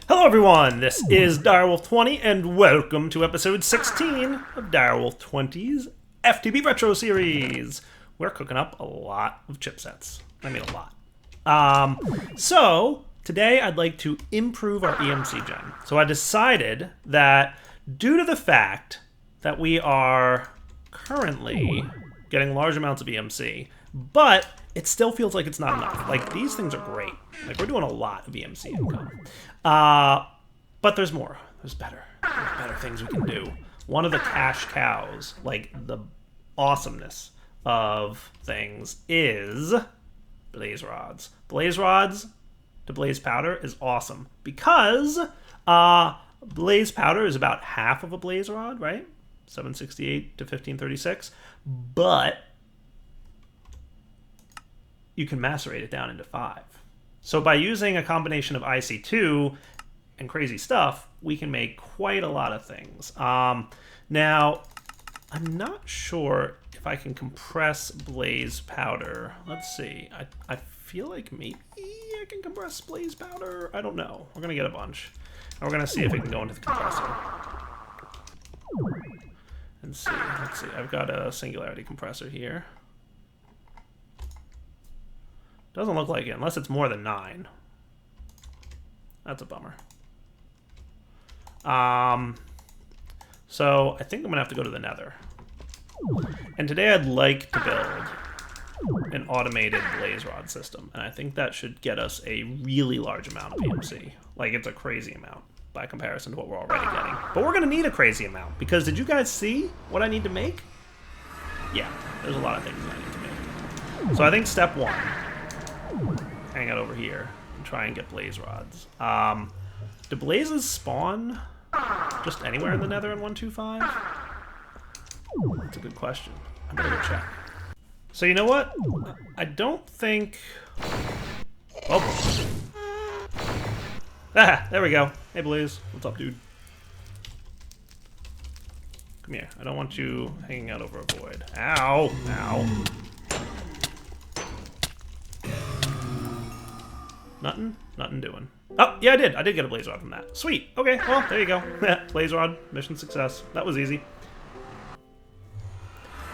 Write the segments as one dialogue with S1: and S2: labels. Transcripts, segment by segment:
S1: Hello everyone, this is Direwolf20 and welcome to episode 16 of Direwolf20's FTB Retro Series. We're cooking up a lot of chipsets. I mean a lot. So today I'd like to improve our EMC gen. So I decided that due to the fact that we are currently getting large amounts of EMC, but it still feels like it's not enough. Like, these things are great. Like, we're doing a lot of EMC income. But there's more. There's better things we can do. One of the cash cows, like the awesomeness of things, is blaze rods. Blaze rods to blaze powder is awesome because blaze powder is about half of a blaze rod, right? 768 to 1536. But you can macerate it down into 5. So by using a combination of IC2 and crazy stuff, we can make quite a lot of things. Now, I'm not sure if I can compress blaze powder. Let's see. I feel like maybe I can compress blaze powder. I don't know. We're going to get a bunch. And we're going to see if it can go into the compressor. And see. Let's see. I've got a singularity compressor here. Doesn't look like it, unless it's more than 9. That's a bummer. So I think I'm gonna have to go to the Nether. And today I'd like to build an automated blaze rod system, and I think that should get us a really large amount of EMC. Like, it's a crazy amount by comparison to what we're already getting. But we're gonna need a crazy amount, because did you guys see what I need to make? Yeah, there's a lot of things I need to make. So I think step 1, hang out over here and try and get blaze rods. Do blazes spawn just anywhere in the Nether in 1.2.5? That's a good question. I better go check. So you know what? I don't think... Oh. Ah, there we go. Hey Blaze, what's up, dude? Come here. I don't want you hanging out over a void. Ow! Ow. Nothing doing. Oh, yeah, I did. I did get a blaze rod from that. Sweet. Okay, well, there you go. Blaze rod. Mission success. That was easy.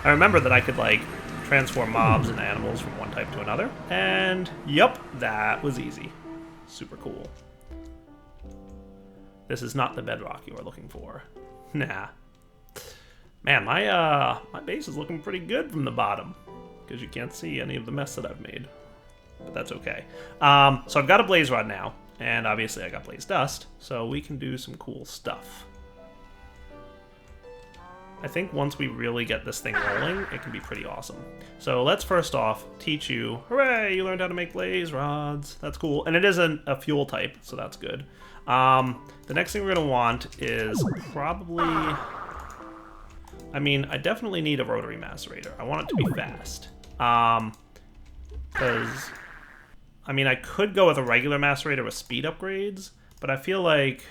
S1: I remember that I could, like, transform mobs into animals from one type to another. And, yup, that was easy. Super cool. This is not the bedrock you are looking for. Nah. Man, my base is looking pretty good from the bottom. Because you can't see any of the mess that I've made. But that's okay. So I've got a blaze rod now, and obviously I got blaze dust, so we can do some cool stuff. I think once we really get this thing rolling, it can be pretty awesome. So let's first off teach you, hooray, you learned how to make blaze rods. That's cool, and it is a fuel type, so that's good. The next thing we're going to want is probably... I mean, I definitely need a rotary macerator. I want it to be fast. Because... I mean, I could go with a regular macerator with speed upgrades, but I feel like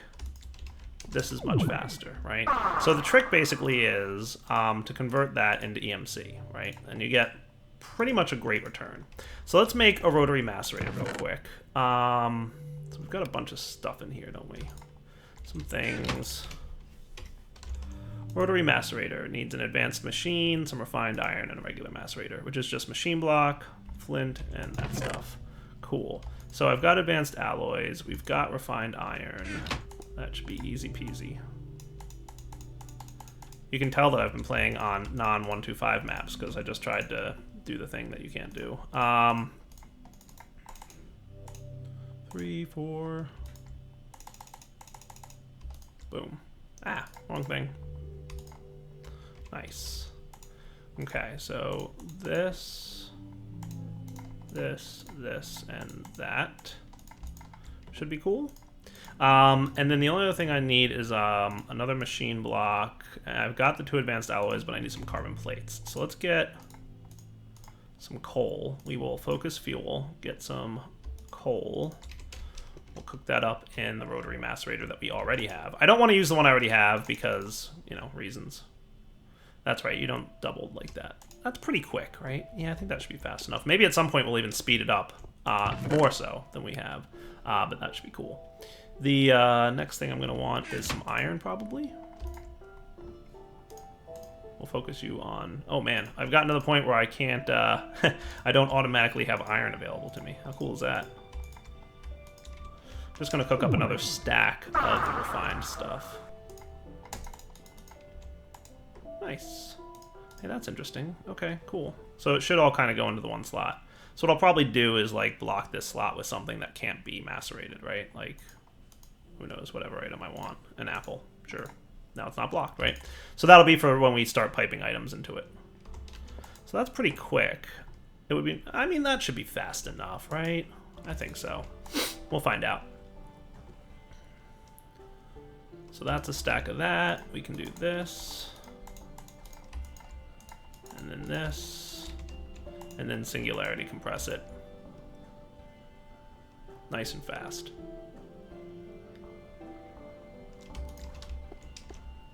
S1: this is much faster, right? So the trick basically is to convert that into EMC, right? And you get pretty much a great return. So let's make a rotary macerator real quick. So we've got a bunch of stuff in here, don't we? Some things. Rotary macerator needs an advanced machine, some refined iron, and a regular macerator, which is just machine block, flint, and that stuff. Cool. So I've got advanced alloys. We've got refined iron. That should be easy peasy. You can tell that I've been playing on non-125 maps because I just tried to do the thing that you can't do. 3, 4. Boom. Ah, wrong thing. Nice. Okay, so this, and that should be cool. And then the only other thing I need is another machine block. I've got the 2 advanced alloys, but I need some carbon plates. So let's get some coal. We will focus fuel, get some coal. We'll cook that up in the rotary macerator that we already have. I don't want to use the one I already have because, you know, reasons. That's right, you don't double like that. That's pretty quick, right? Yeah, I think that should be fast enough. Maybe at some point we'll even speed it up more so than we have, but that should be cool. The next thing I'm going to want is some iron, probably. We'll focus you on... Oh, man. I've gotten to the point where I can't... I don't automatically have iron available to me. How cool is that? Just going to cook up another stack of the refined stuff. Nice. Hey, that's interesting. Okay, cool. So it should all kind of go into the one slot. So what I'll probably do is, like, block this slot with something that can't be macerated, right? Like, who knows, whatever item I want. An apple, sure. Now it's not blocked, right? So that'll be for when we start piping items into it. So that's pretty quick. It would be, I mean, that should be fast enough, right? I think so. We'll find out. So that's a stack of that. We can do this. And then this. And then singularity compress it. Nice and fast.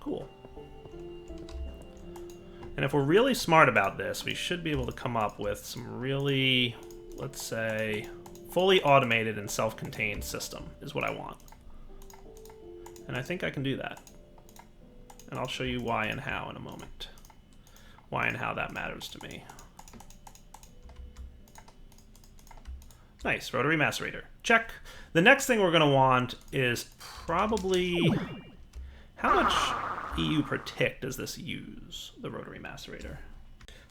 S1: Cool. And if we're really smart about this, we should be able to come up with some really, let's say, fully automated and self-contained system is what I want. And I think I can do that. And I'll show you why and how in a moment. Why and how that matters to me. Nice, rotary macerator. Check. The next thing we're going to want is probably... How much EU per tick does this use, the rotary macerator?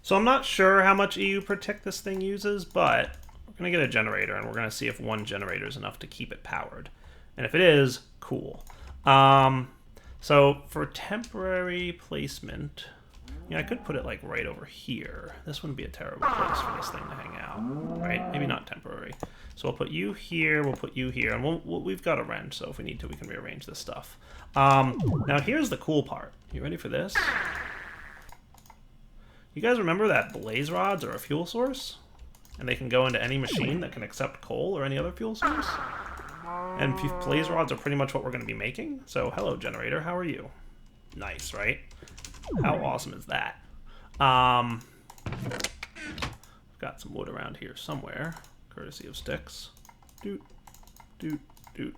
S1: So I'm not sure how much EU per tick this thing uses, but we're going to get a generator, and we're going to see if one generator is enough to keep it powered. And if it is, cool. So for temporary placement, I could put it like right over here. This wouldn't be a terrible place for this thing to hang out, right? Maybe not temporary. So we'll put you here, we'll put you here, and we've got a wrench, so if we need to, we can rearrange this stuff. Now here's the cool part. You ready for this? You guys remember that blaze rods are a fuel source? And they can go into any machine that can accept coal or any other fuel source? And blaze rods are pretty much what we're going to be making. So hello, generator, how are you? Nice, right? How awesome is that? I've got some wood around here somewhere, courtesy of sticks. Doot, doot, doot.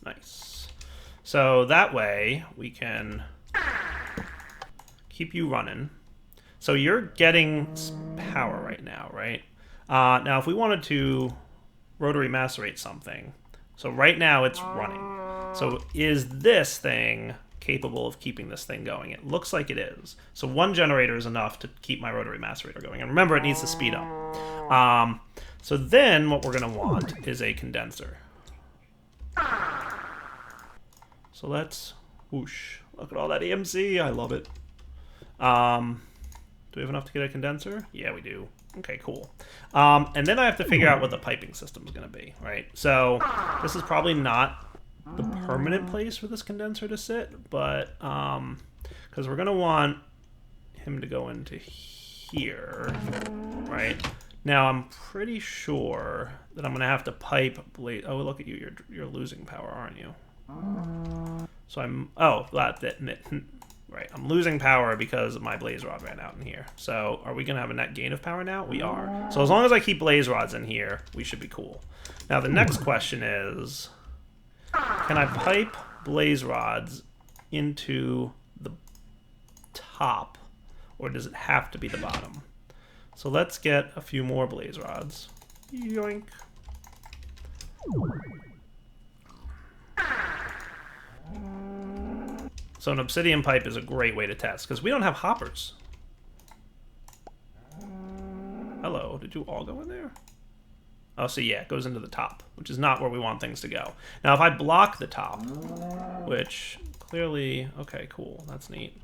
S1: Nice. So that way we can keep you running. So you're getting power right now, right? Now if we wanted to rotary macerate something, so right now it's running. So is this thing capable of keeping this thing going? It looks like it is. So one generator is enough to keep my rotary macerator going. And remember, it needs to speed up. So then what we're going to want is a condenser. So let's, whoosh, look at all that EMC. I love it. Do we have enough to get a condenser? Yeah, we do. Okay, cool. And then I have to figure out what the piping system is going to be, right? So this is probably not the permanent place for this condenser to sit, but because we're going to want him to go into here, right? Now I'm pretty sure that I'm going to have to pipe blade. Oh, look at you. You're losing power, aren't you? So I'm, oh, right, I'm losing power because my blaze rod ran out in here. So are we going to have a net gain of power now? We are. So as long as I keep blaze rods in here, we should be cool. Now the next question is, can I pipe blaze rods into the top, or does it have to be the bottom? So let's get a few more blaze rods. Yoink. So an obsidian pipe is a great way to test, because we don't have hoppers. Hello, did you all go in there? Oh, so yeah, it goes into the top, which is not where we want things to go. Now, if I block the top, which clearly... Okay, cool. That's neat.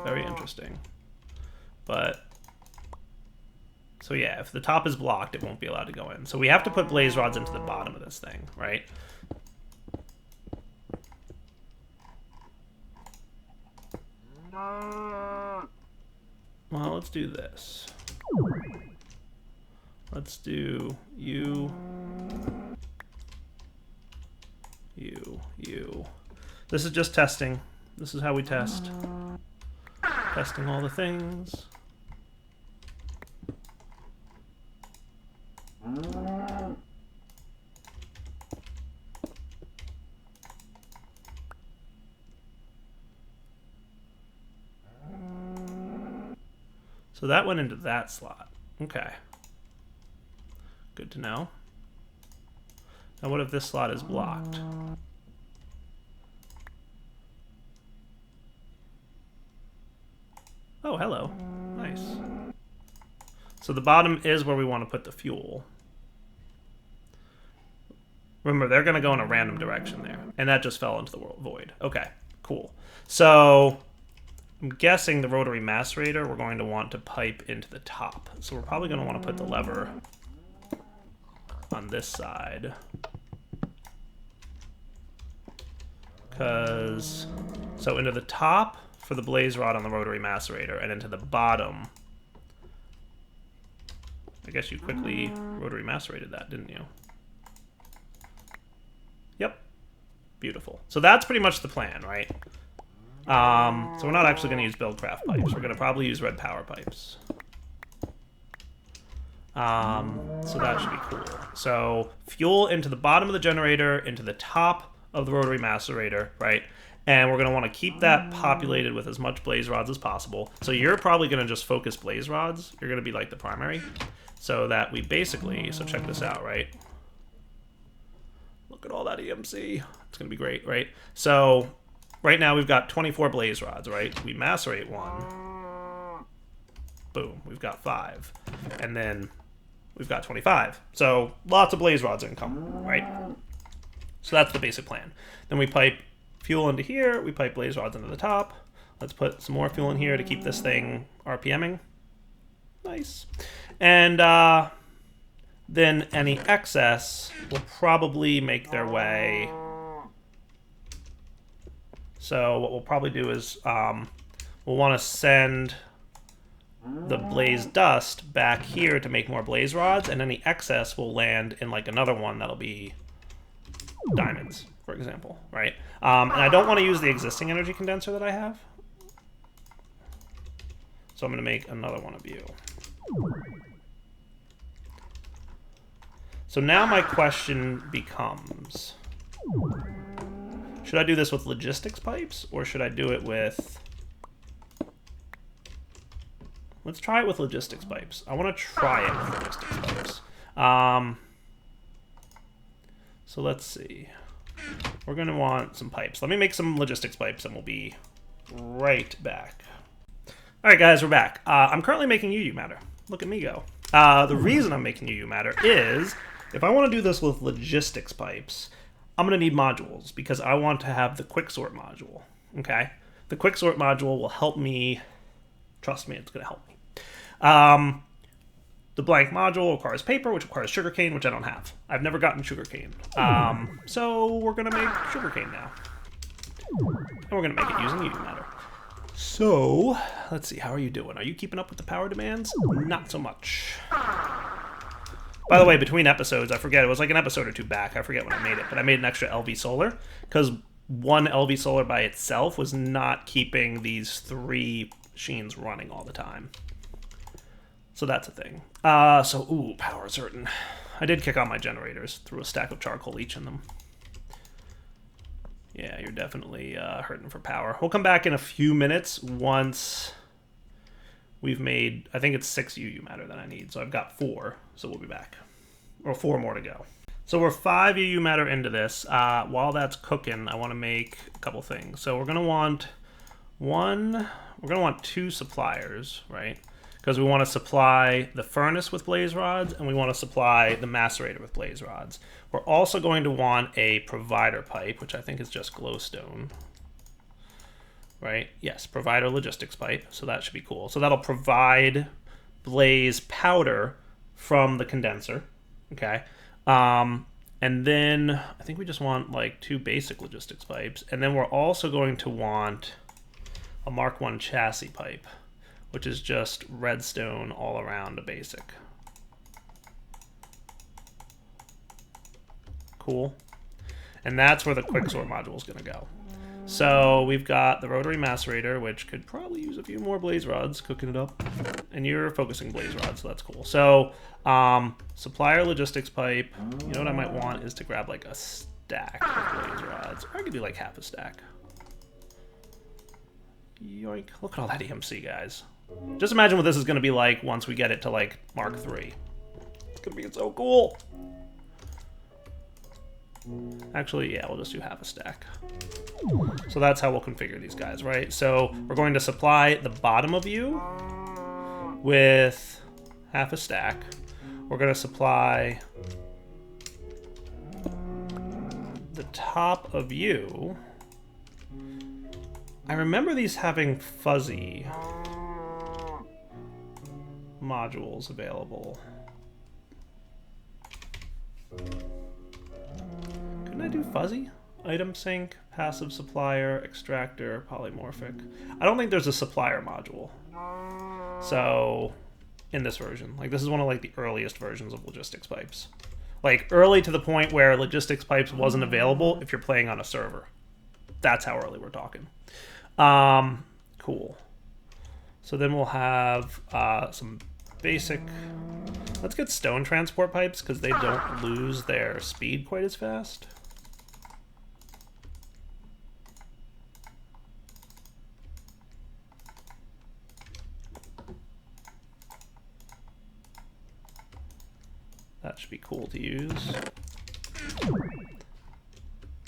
S1: Very interesting. But... So yeah, if the top is blocked, it won't be allowed to go in. So we have to put blaze rods into the bottom of this thing, right? Well, let's do this. Let's do you. This is just testing. This is how we test. Testing all the things. So that went into that slot. Okay. Good to know. Now what if this slot is blocked? Oh, hello. Nice. So the bottom is where we want to put the fuel. Remember, they're going to go in a random direction there. And that just fell into the void. Okay, cool. So I'm guessing the rotary macerator we're going to want to pipe into the top. So we're probably going to want to put the lever on this side. So into the top for the blaze rod on the rotary macerator, and into the bottom. I guess you quickly rotary macerated that, didn't you? Yep. Beautiful. So that's pretty much the plan, right? So we're not actually going to use Buildcraft pipes. We're going to probably use red power pipes. So that should be cool. So fuel into the bottom of the generator, into the top of the rotary macerator, right? And we're going to want to keep that populated with as much blaze rods as possible. So you're probably going to just focus blaze rods. You're going to be like the primary. So that we basically, so check this out, right? Look at all that EMC. It's going to be great, right? So right now we've got 24 blaze rods, right? We macerate one. Boom, we've got 5. And then we've got 25. So lots of blaze rods income, right? So that's the basic plan. Then we pipe fuel into here. We pipe blaze rods into the top. Let's put some more fuel in here to keep this thing RPMing. Nice. And then any excess will probably make their way. So what we'll probably do is we'll want to send the blaze dust back here to make more blaze rods, and any excess will land in like another one that'll be diamonds, for example, right? And I don't want to use the existing energy condenser that I have. So I'm going to make another one of you. So now my question becomes, should I do this with logistics pipes, or should I do it with... Let's try it with logistics pipes. I want to try it with logistics pipes. So let's see. We're going to want some pipes. Let me make some logistics pipes, and we'll be right back. All right, guys, we're back. I'm currently making UU matter. Look at me go. The reason I'm making UU matter is, if I want to do this with logistics pipes, I'm going to need modules, because I want to have the quicksort module, okay? The quicksort module will help me. Trust me, it's going to help me. The blank module requires paper, which requires sugarcane, which I don't have. I've never gotten sugarcane. So we're going to make sugarcane now. And we're going to make it using UU matter. So, let's see, how are you doing? Are you keeping up with the power demands? Not so much. By the way, between episodes, I forget, it was like an episode or two back, I forget when I made it, but I made an extra LV solar, because one LV solar by itself was not keeping these 3 machines running all the time. So that's a thing. Ooh, power certain. I did kick on my generators, threw a stack of charcoal each in them. Yeah, you're definitely hurting for power. We'll come back in a few minutes once we've made, I think it's 6 UU matter that I need. So I've got 4, so we'll be back. Or 4 more to go. So we're 5 UU matter into this. While that's cooking, I want to make a couple things. So we're going to want 2 suppliers, right? Because we want to supply the furnace with blaze rods, and we want to supply the macerator with blaze rods. We're also going to want a provider pipe, which I think is just glowstone. Right? Yes, provider logistics pipe, so that should be cool. So that'll provide blaze powder from the condenser, okay? And then I think we just want like 2 basic logistics pipes, and then we're also going to want a Mark I chassis pipe, which is just redstone all around a basic. Cool. And that's where the quicksort module is going to go. So we've got the rotary macerator, which could probably use a few more blaze rods, cooking it up. And you're focusing blaze rods, so that's cool. So supplier logistics pipe. You know what I might want is to grab like a stack of blaze rods. Or I could do like half a stack. Yoink. Look at all that EMC, guys. Just imagine what this is going to be like once we get it to like Mark III. It's going to be so cool. Actually, yeah, we'll just do half a stack. So that's how we'll configure these guys, right? So we're going to supply the bottom of you with half a stack. We're going to supply the top of you. I remember these having fuzzy modules available. Couldn't I do fuzzy? Item sync, passive supplier, extractor, polymorphic. I don't think there's a supplier module. So, in this version. Like, this is one of like the earliest versions of logistics pipes. Like, early to the point where logistics pipes wasn't available if you're playing on a server. That's how early we're talking. Cool. So then we'll have some basic... Let's get stone transport pipes, because they don't lose their speed quite as fast. That should be cool to use.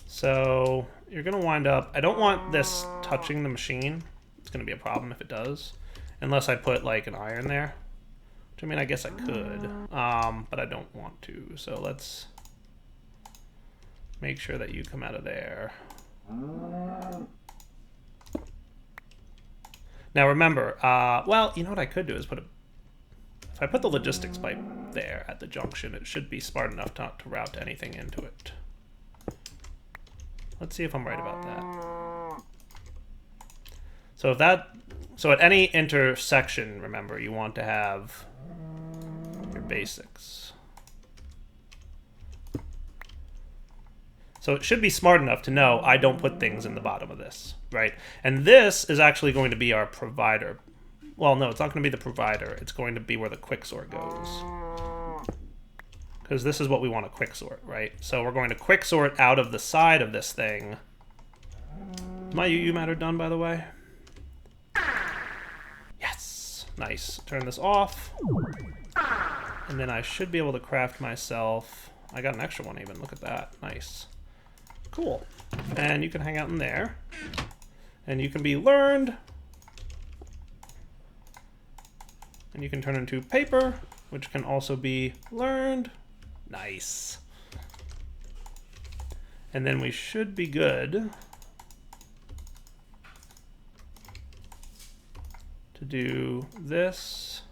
S1: So you're going to wind up... I don't want this touching the machine. It's going to be a problem if it does. Unless I put like an iron there. Which, I mean, I guess I could. But I don't want to. So let's make sure that you come out of there. Now remember, well, you know what I could do is put a... If I put the logistics pipe there at the junction, it should be smart enough not to route anything into it. Let's see if I'm right about that. So if that... So at any intersection, remember, you want to have your basics. So it should be smart enough to know I don't put things in the bottom of this, right? And this is actually going to be our provider. Well, no, it's not going to be the provider. It's going to be where the quicksort goes. Because this is what we want to quicksort, right? So we're going to quicksort out of the side of this thing. Is my UU matter done, by the way? Yes. Nice. Turn this off. And then I should be able to craft myself... I got an extra one even. Look at that. Nice. Cool. And you can hang out in there. And you can be learned. And you can turn into paper, which can also be learned. Nice. And then we should be good to do this.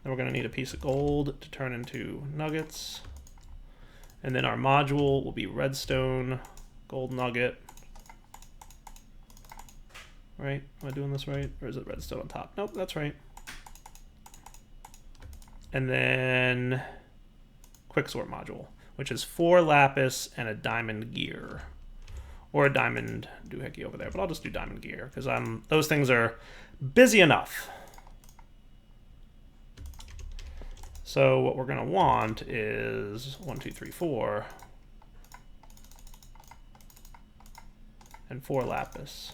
S1: Then we're going to need a piece of gold to turn into nuggets. And then our module will be redstone, gold nugget. Right? Am I doing this right? Or is it redstone on top? Nope, that's right. And then quicksort module, which is 4 lapis and a diamond gear. Or a diamond doohickey over there, but I'll just do diamond gear because those things are busy enough. So what we're going to want is 1, 2, 3, 4 and 4 lapis.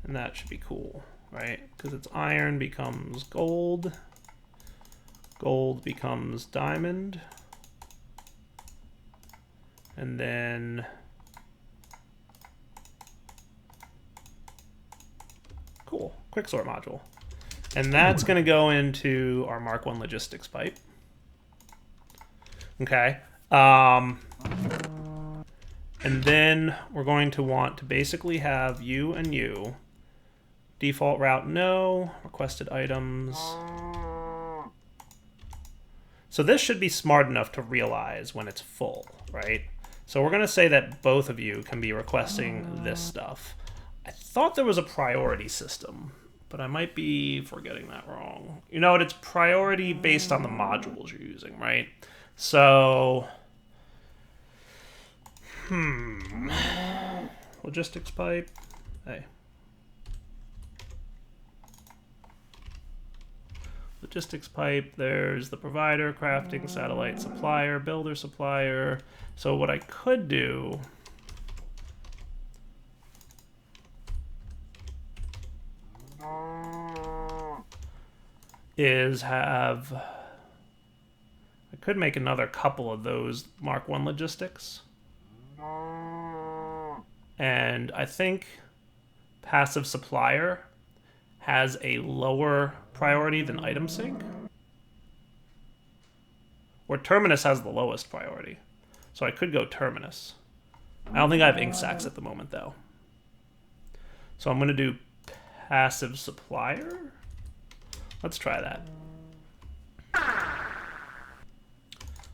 S1: And that should be cool, right? Because it's iron becomes gold. Gold becomes diamond. And then cool, quicksort module. And that's going to go into our Mark I logistics pipe. Okay. And then we're going to want to basically have you and you. Default route, no. Requested items. So this should be smart enough to realize when it's full, right? So we're going to say that both of you can be requesting this stuff. I thought there was a priority system, but I might be forgetting that wrong. You know what? It's priority based on the modules you're using, right? So, logistics pipe. Hey. logistics pipe. There's the provider, crafting, satellite, supplier, builder, supplier. So what I could do is have, I could make another couple of those Mark 1 logistics. And I think passive supplier has a lower priority than item sync. Or terminus has the lowest priority. So I could go terminus. I don't think I have ink sacs at the moment though. So I'm going to do passive supplier. Let's try that.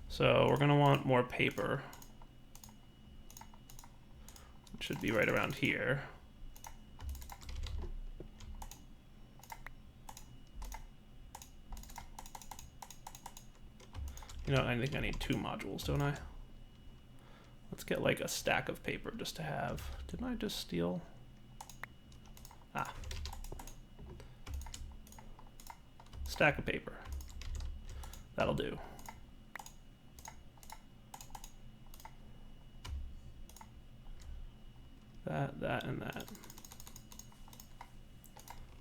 S1: So we're going to want more paper. It should be right around here. You know, I think I need 2 modules, don't I? Let's get like a stack of paper just to have. Didn't I just steal? Ah. Stack of paper. That'll do. That, and that.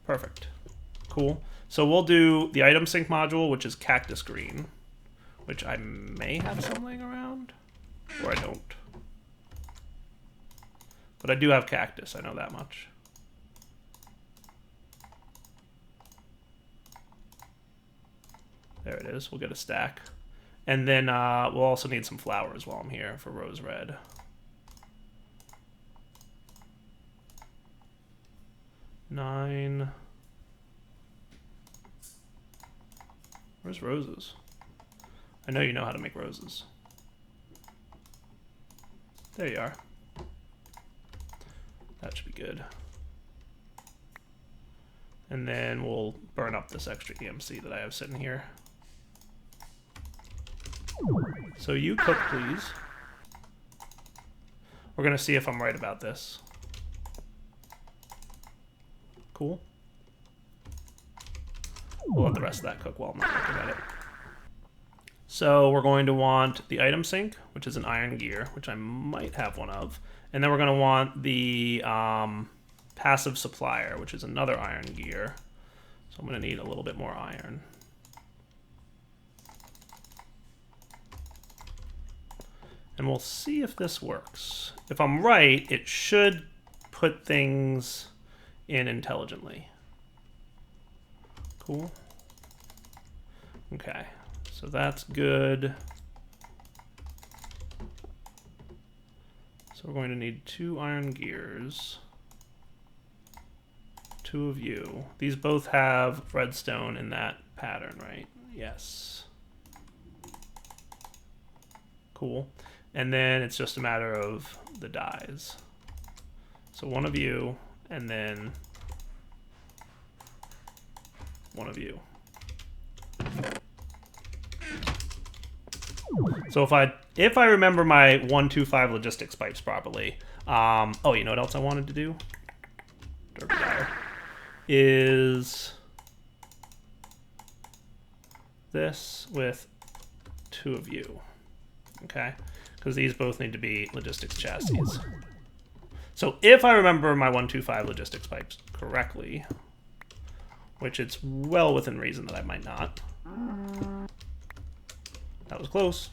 S1: Perfect. Cool. So we'll do the item sync module, which is cactus green, which I may have some laying around, or I don't. But I do have cactus, I know that much. There it is, we'll get a stack. And then we'll also need some flowers while I'm here for rose red. Nine. Where's roses? I know you know how to make roses. There you are. That should be good. And then we'll burn up this extra EMC that I have sitting here. So you cook, please. We're gonna see if I'm right about this. Cool. We'll let the rest of that cook while I'm not looking at it. So we're going to want the item sync, which is an iron gear, which I might have one of. And then we're going to want the passive supplier, which is another iron gear. So I'm going to need a little bit more iron. And we'll see if this works. If I'm right, it should put things in intelligently. Cool. Okay, so that's good. So we're going to need 2 iron gears. 2 of you. These both have redstone in that pattern, right? Yes. Cool. And then it's just a matter of the dyes. So 1 of you, and then 1 of you. So if I remember my 125 logistics pipes properly, oh, you know what else I wanted to do? Derby Dyer. Is this with 2 of you, okay? Because these both need to be logistics chassis. So if I remember my 125 logistics pipes correctly, which it's well within reason that I might not. That was close.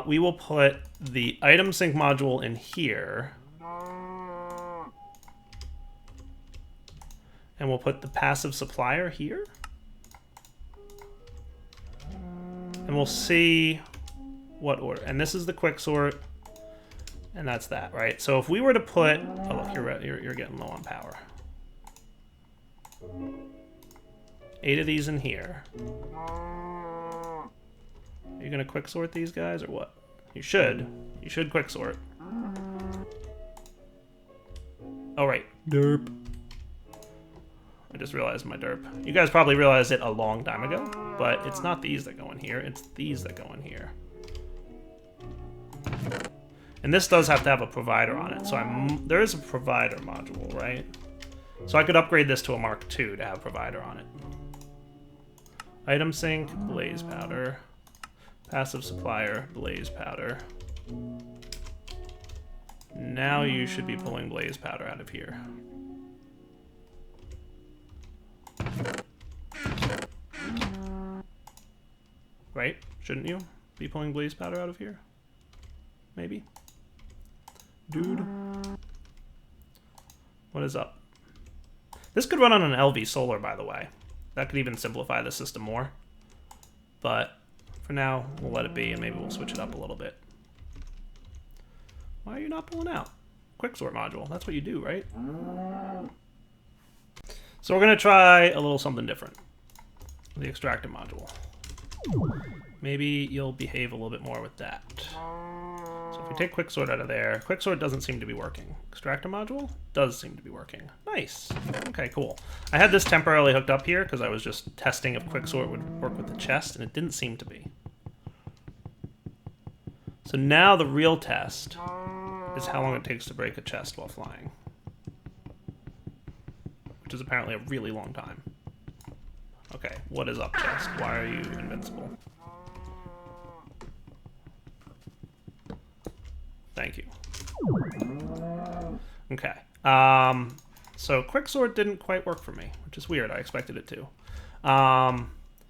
S1: We will put the item sync module in here. And we'll put the passive supplier here. And we'll see what order. And this is the quick sort. And that's that, right? So if we were to put... Oh, look, you're getting low on power. 8 of these in here. Are you going to quick sort these guys or what? You should. You should quick sort. Oh, right. Derp. I just realized my derp. You guys probably realized it a long time ago, but it's not these that go in here. It's these that go in here. And this does have to have a provider on it. So there is a provider module, right? So I could upgrade this to a Mark II to have provider on it. Item sync, blaze powder. Passive supplier, blaze powder. Now you should be pulling blaze powder out of here. Right? Shouldn't you be pulling blaze powder out of here? Maybe? Dude. What is up? This could run on an LV solar, by the way. That could even simplify the system more. But for now, we'll let it be, and maybe we'll switch it up a little bit. Why are you not pulling out? Quicksort module. That's what you do, right? So we're going to try a little something different. The extractor module. Maybe you'll behave a little bit more with that. So if we take quicksort out of there, quicksort doesn't seem to be working. Extractor module does seem to be working. Nice. Okay, cool. I had this temporarily hooked up here because I was just testing if quicksort would work with the chest, and it didn't seem to be. So now the real test is how long it takes to break a chest while flying. Which is apparently a really long time. Okay, what is up, chest? Why are you invincible? Thank you. Okay. So quicksort didn't quite work for me, which is weird. I expected it to.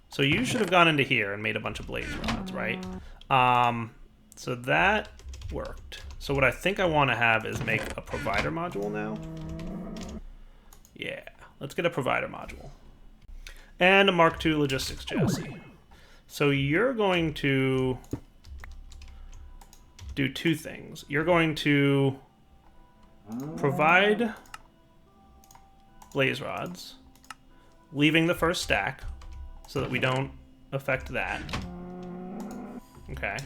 S1: So you should have gone into here and made a bunch of blaze rods, right? So that worked. So what I think I want to have is make a provider module now. Yeah, let's get a provider module. And a Mark II logistics chassis. So you're going to do two things. You're going to provide blaze rods, leaving the first stack so that we don't affect that. Okay.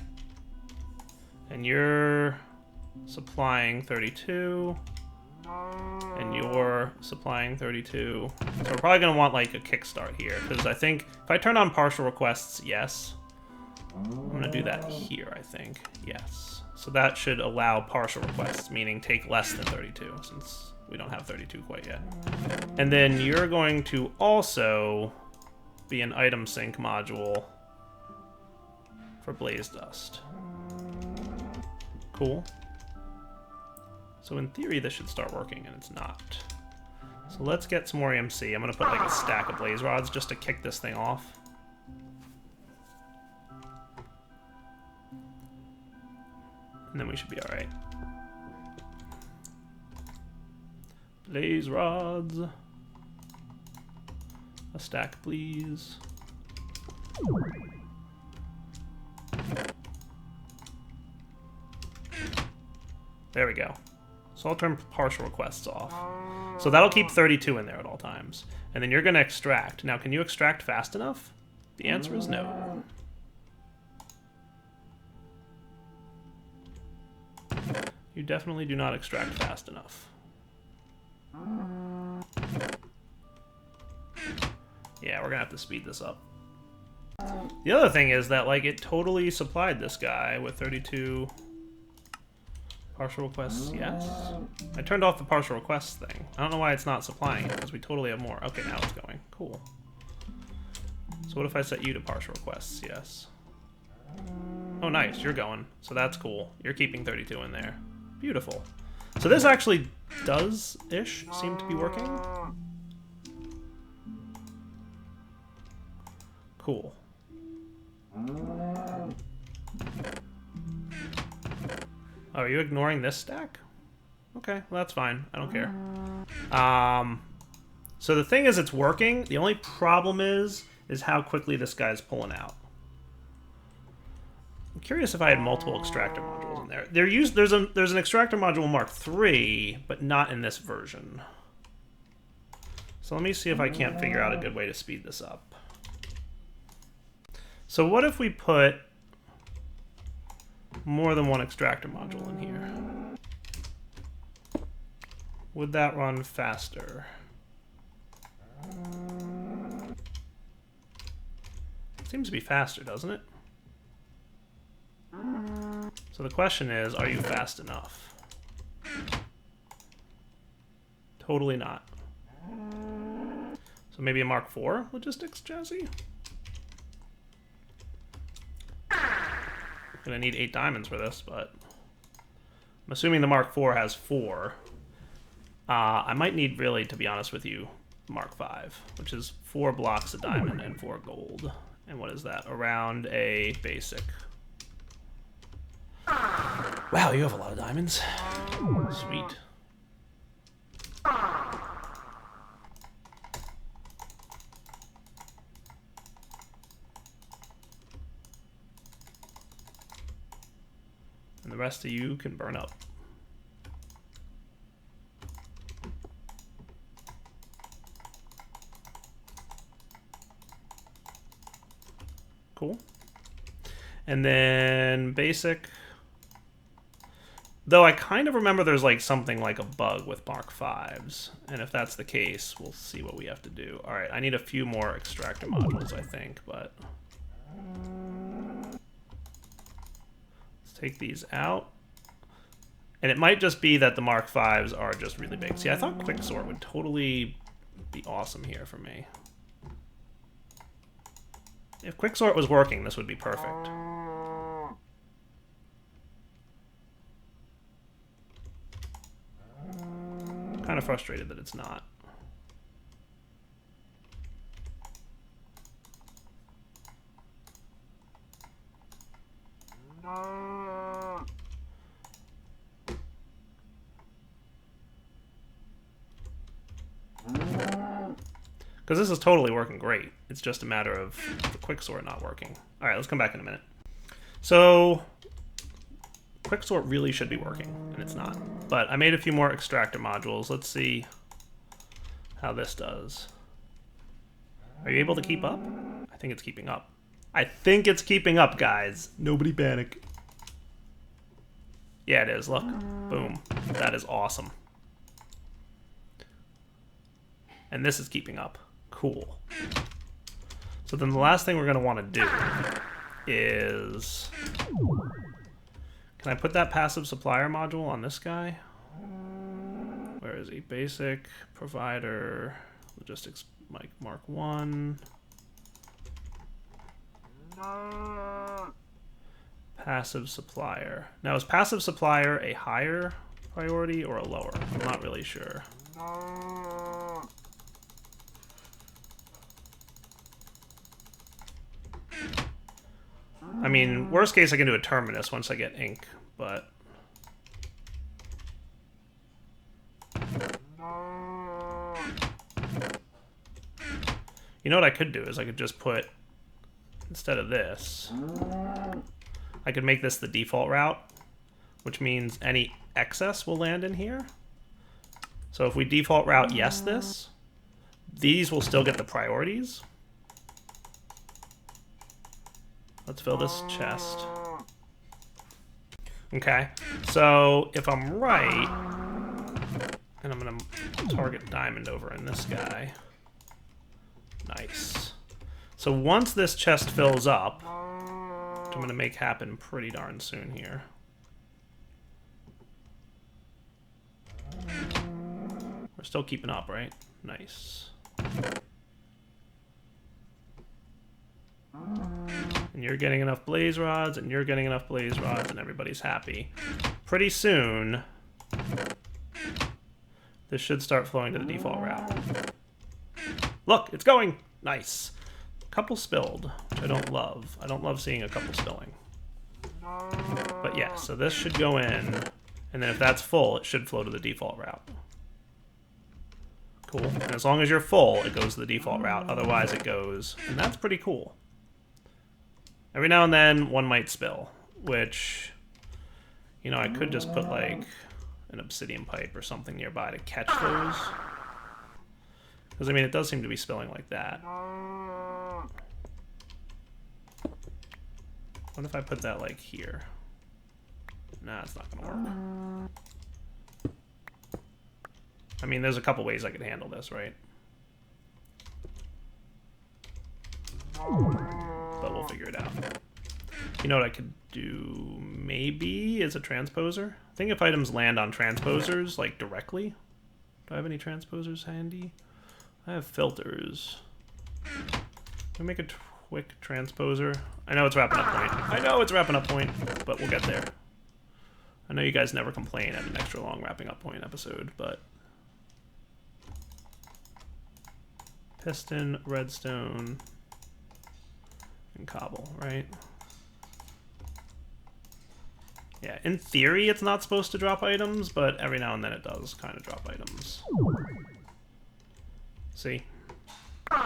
S1: And you're supplying 32. And you're supplying 32. So we're probably going to want like a kickstart here, because I think if I turn on partial requests, yes. I'm going to do that here, I think. Yes. So that should allow partial requests, meaning take less than 32, since we don't have 32 quite yet. And then you're going to also be an item sync module for blaze dust. Cool. So in theory, this should start working, and it's not. So let's get some more EMC. I'm going to put like a stack of blaze rods just to kick this thing off. And then we should be all right. Blaze rods. A stack, please. There we go. So I'll turn partial requests off. So that'll keep 32 in there at all times. And then you're going to extract. Now, can you extract fast enough? The answer is no. You definitely do not extract fast enough. Yeah, we're going to have to speed this up. The other thing is that, like, it totally supplied this guy with 32... partial requests, yes. I turned off the partial requests thing. I don't know why it's not supplying it, because we totally have more. Okay, now it's going. Cool. So what if I set you to partial requests? Yes. Oh, nice. You're going. So that's cool. You're keeping 32 in there. Beautiful. So this actually does-ish seem to be working. Cool. Oh, are you ignoring this stack? Okay, well, that's fine. I don't care. So the thing is, it's working. The only problem is how quickly this guy's pulling out. I'm curious if I had multiple extractor modules in there. There's an extractor module Mark III, but not in this version. So let me see if I can't figure out a good way to speed this up. So what if we put more than one extractor module in here? Would that run faster? It seems to be faster, doesn't it? So the question is, are you fast enough? Totally not. So maybe a Mark IV logistics chassis? Gonna need 8 diamonds for this, but I'm assuming the Mark IV has 4. I might need, really, to be honest with you, Mark V, which is 4 blocks of diamond and 4 gold. And what is that? Around a basic. Wow, you have a lot of diamonds. Sweet. And the rest of you can burn up. Cool. And then basic. Though I kind of remember there's like something like a bug with Mark Vs. And if that's the case, we'll see what we have to do. All right, I need a few more extractor modules, I think, but let's take these out. And it might just be that the Mark Vs are just really big. See, I thought Quicksort would totally be awesome here for me. If Quicksort was working, this would be perfect. Kind of frustrated that it's not. Because this is totally working great. It's just a matter of the Quicksort not working. All right, let's come back in a minute. So Quicksort really should be working, and it's not. But I made a few more extractor modules. Let's see how this does. Are you able to keep up? I think it's keeping up. I think it's keeping up, guys. Nobody panic. Yeah, it is. Look. Boom. That is awesome. And this is keeping up. Cool. So then the last thing we're going to want to do is... Can I put that passive supplier module on this guy? Where is he? Basic, provider, logistics, Mark 1. Passive supplier. Now, is passive supplier a higher priority or a lower? I'm not really sure. I mean, worst case, I can do a terminus once I get ink, but... You know what I could do is I could just put, instead of this, I could make this the default route, which means any excess will land in here. So if we default route yes this, these will still get the priorities. Let's fill this chest. Okay, so if I'm right, and I'm gonna target diamond over in this guy. Nice. So once this chest fills up, which I'm gonna make happen pretty darn soon here. We're still keeping up, right? Nice. And you're getting enough blaze rods, and you're getting enough blaze rods, and everybody's happy. Pretty soon, this should start flowing to the default route. Look, it's going! Nice. Couple spilled, which I don't love. I don't love seeing a couple spilling. But yeah, so this should go in, and then if that's full, it should flow to the default route. Cool. And as long as you're full, it goes to the default route. Otherwise, it goes, and that's pretty cool. Every now and then, one might spill, which, you know, I could just put, like, an obsidian pipe or something nearby to catch those. Because, I mean, it does seem to be spilling like that. What if I put that, like, here? Nah, it's not going to work. I mean, there's a couple ways I could handle this, right? But we'll figure it out. You know what I could do maybe is a transposer? I think if items land on transposers, like directly. Do I have any transposers handy? I have filters. Can we make a quick transposer? I know it's wrapping up point. I know it's wrapping up point, but we'll get there. I know you guys never complain at an extra long wrapping up point episode, but... Piston, redstone, and cobble, right? Yeah, in theory it's not supposed to drop items, but every now and then it does kind of drop items. See? So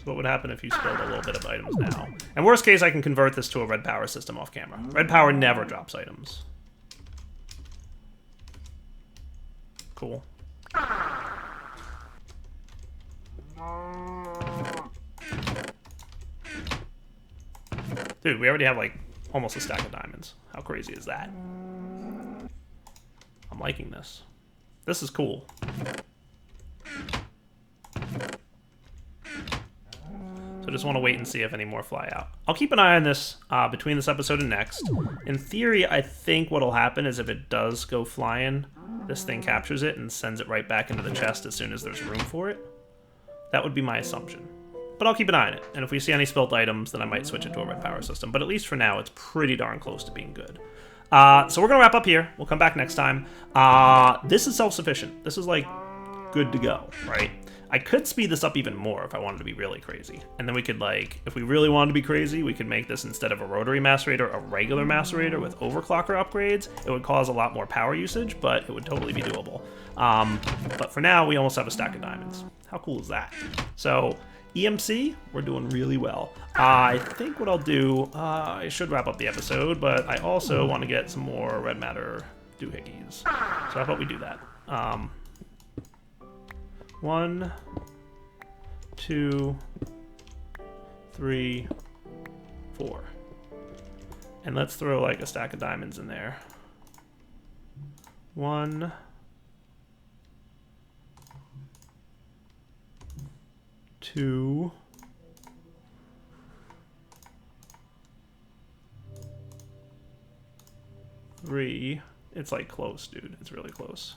S1: what would happen if you spilled a little bit of items now? And worst case, I can convert this to a red power system off camera. Red power never drops items. Cool. Dude, we already have like almost a stack of diamonds. How crazy is that? I'm liking this. This is cool. So I just want to wait and see if any more fly out. I'll keep an eye on this between this episode and next. In theory, I think what'll happen is if it does go flying, this thing captures it and sends it right back into the chest as soon as there's room for it. That would be my assumption. But I'll keep an eye on it. And if we see any spilt items, then I might switch it to a red power system. But at least for now, it's pretty darn close to being good. So we're going to wrap up here. We'll come back next time. This is self-sufficient. This is like good to go, right? I could speed this up even more if I wanted to be really crazy. And then we could, like, if we really wanted to be crazy, we could make this, instead of a rotary macerator, a regular macerator with overclocker upgrades. It would cause a lot more power usage, but it would totally be doable. But for now, we almost have a stack of diamonds. How cool is that? So EMC, we're doing really well. I think what I'll do, I should wrap up the episode, but I also want to get some more red matter doohickeys. So how about we do that? 1, 2, 3, 4. And let's throw like a stack of diamonds in there. 1, 2, 3. It's like close, dude. It's really close.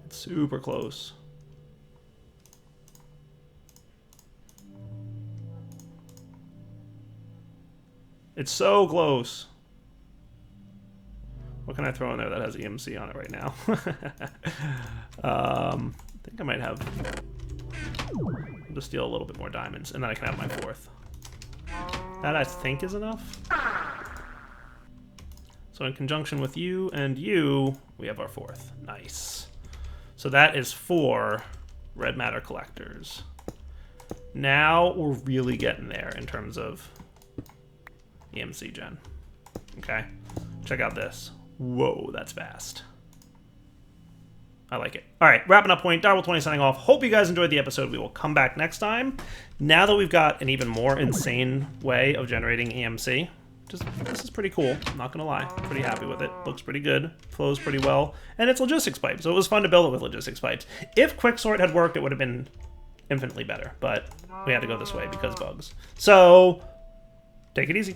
S1: It's super close. It's so close. What can I throw in there that has EMC on it right now? I think I might have... I'll just steal a little bit more diamonds, and then I can have my 4th. That, I think, is enough. So in conjunction with you and you, we have our 4th. Nice. So that is 4 red matter collectors. Now we're really getting there in terms of EMC gen. Okay, check out this. Whoa, that's fast. I like it. All right, wrapping up point. Darwell20 signing off. Hope you guys enjoyed the episode. We will come back next time. Now that we've got an even more insane way of generating EMC, this is pretty cool. I'm not gonna lie. Pretty happy with it. Looks pretty good. Flows pretty well. And it's logistics pipe, so it was fun to build it with logistics pipes. If quicksort had worked, it would have been infinitely better, but we had to go this way because bugs. So, take it easy.